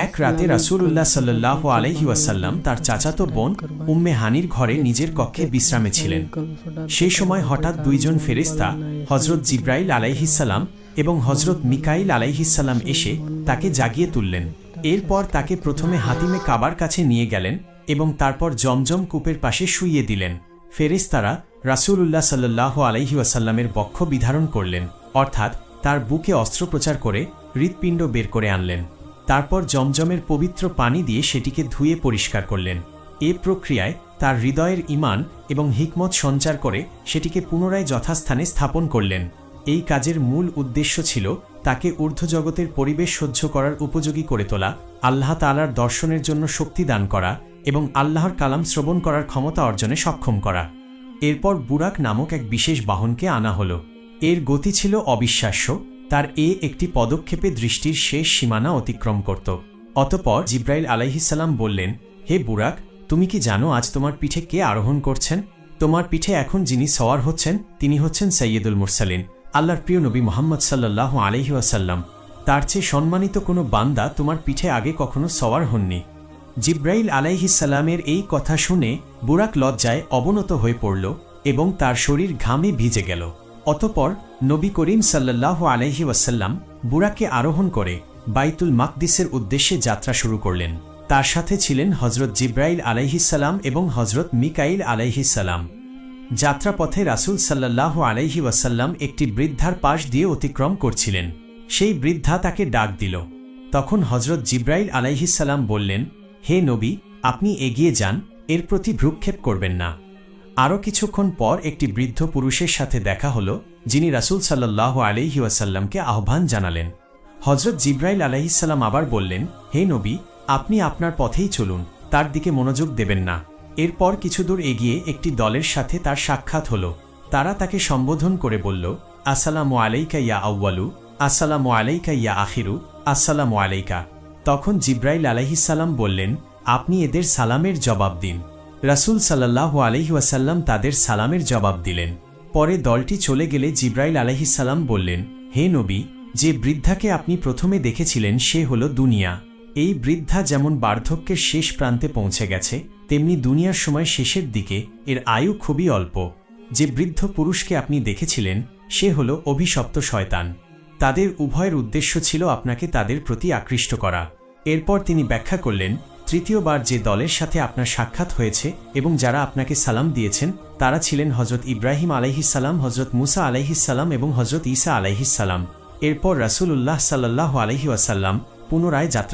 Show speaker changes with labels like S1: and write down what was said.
S1: এক রাতে রাসূলুল্লাহ সাল্লাল্লাহু আলাইহি ওয়াসাল্লাম তার চাচাতো বোন উম্মে হানির ঘরে নিজের কক্ষে বিশ্রামে ছিলেন। সেই সময় হঠাৎ দুইজন ফেরেশতা হযরত জিবরাইল আলাইহিসসালাম এবং হযরত মিকাইল আলাইহিসসালাম এসে তাকে জাগিয়ে তুললেন। এরপর তাকে প্রথমে হাতিমে কাবার কাছে নিয়ে গেলেন এবং তারপর জমজম কূপের পাশে শুইয়ে দিলেন। ফেরেশতারা রাসূলুল্লাহ সাল্লাল্লাহু আলাইহি ওয়াসাল্লামের বক্ষ বিধারণ করলেন, অর্থাৎ তার বুকে অস্ত্রোপচার করে হৃৎপিণ্ড বের করে আনলেন। তারপর জমজমের পবিত্র পানি দিয়ে সেটিকে ধুয়ে পরিষ্কার করলেন। এ প্রক্রিয়ায় তার হৃদয়ের ঈমান এবং হিকমত সঞ্চার করে সেটিকে পুনরায় যথাস্থানে স্থাপন করলেন। এই কাজের মূল উদ্দেশ্য ছিল তাকে ঊর্ধ্বজগতের পরিবেশ সহ্য করার উপযোগী করে তোলা, আল্লাহ তাআলার দর্শনের জন্য শক্তি দান করা এবং আল্লাহর কালাম শ্রবণ করার ক্ষমতা অর্জনে সক্ষম করা। এরপর বুরাক নামক এক বিশেষ বাহনকে আনা হল। এর গতি ছিল অবিশ্বাস্য। তার একটি পদক্ষেপে দৃষ্টির শেষ সীমানা অতিক্রম করত। অতঃপর জিবরাইল আলাইহিসসালাম বললেন, হে বুরাক, তুমি কি জানো আজ তোমার পিঠে কে আরোহণ করছেন? তোমার পিঠে এখন যিনি সওয়ার হচ্ছেন তিনি হচ্ছেন সাইয়্যিদুল মুরসালিন, আল্লাহর প্রিয় নবী মুহাম্মদ সাল্লাল্লাহু আলাইহি ওয়াসাল্লাম। তার চেয়ে সম্মানিত কোনো বান্দা তোমার পিঠে আগে কখনো সওয়ার হননি। জিবরাইল আলাইহিসসালামের এই কথা শুনে বুরাক লজ্জায় অবনত হয়ে পড়ল এবং তার শরীর ঘামে ভিজে গেল। অতঃপর নবী করিম সাল্লাল্লাহু আলাইহি ওয়াসাল্লাম বুরাকে আরোহণ করে বাইতুল মাকদিসের উদ্দেশ্যে যাত্রা শুরু করলেন। তার সাথে ছিলেন হযরত জিবরাইল আলাইহিসসালাম এবং হযরত মিকাইল আলাইহিসসালাম। যাত্রাপথে রাসূল সাল্লাল্লাহু আলাইহি ওয়াসাল্লাম একটি বৃদ্ধার পাশ দিয়ে অতিক্রম করছিলেন। সেই বৃদ্ধা তাকে ডাক দিল। তখন হযরত জিবরাইল আলাইহিসসালাম বললেন, হে নবী, আপনি এগিয়ে যান, এর প্রতি ভ্রুক্ষেপ করবেন না। আরও কিছুক্ষণ পর একটি বৃদ্ধ পুরুষের সাথে দেখা হল, যিনি রাসূল সাল্লাল্লাহু আলাইহি ওয়াসাল্লামকে আহ্বান জানালেন। হযরত জিবরাইল আলাইহিসসালাম আবার বললেন, হে নবী, আপনি আপনার পথেই চলুন, তার দিকে মনোযোগ দেবেন না। এরপর কিছু দূর এগিয়ে একটি দলের সাথে তার সাক্ষাৎ হল। তারা তাকে সম্বোধন করে বলল, আসসালামু আলাইকা ইয়া আউয়ালু, আসসালামু আলাইকা ইয়া আখিরু, আসসালামু আলাইকা। তখন জিবরাইল আলাইহিসসালাম বললেন, আপনি এদের সালামের জবাব দিন। রাসূল সাল্লাল্লাহু আলাইহি ওয়াসাল্লাম তাদের সালামের জবাব দিলেন। পরে দলটি চলে গেলে জিবরাইল আলাইহিসসালাম বললেন, হে নবী, যে বৃদ্ধাকে আপনি প্রথমে দেখেছিলেন সে হল দুনিয়া। এই বৃদ্ধা যেমন বার্ধক্যের শেষ প্রান্তে পৌঁছে গেছে, তেমনি দুনিয়ার সময় শেষের দিকে এর আয়ু খুবই অল্প। যে বৃদ্ধ পুরুষকে আপনি দেখেছিলেন সে হল অভিশপ্ত শয়তান। তাদের উভয়ের উদ্দেশ্য ছিল আপনাকে তাদের প্রতি আকৃষ্ট করা। এরপর তিনি ব্যাখ্যা করলেন, তৃতীয়বার যে দলের সাথে আপনার সাক্ষাৎ হয়েছে এবং যারা আপনাকে সালাম দিয়েছেন তারা ছিলেন হযরত ইব্রাহিম আলাইহিসসালাম, হযরত মুসা আলাইহিসসালাম এবং হযরত ঈসা আলাইহিসসালাম। এরপর রাসূলুল্লাহ সাল্লাল্লাহু আলাইহি ওয়াসাল্লাম পুনরায় যাত্রা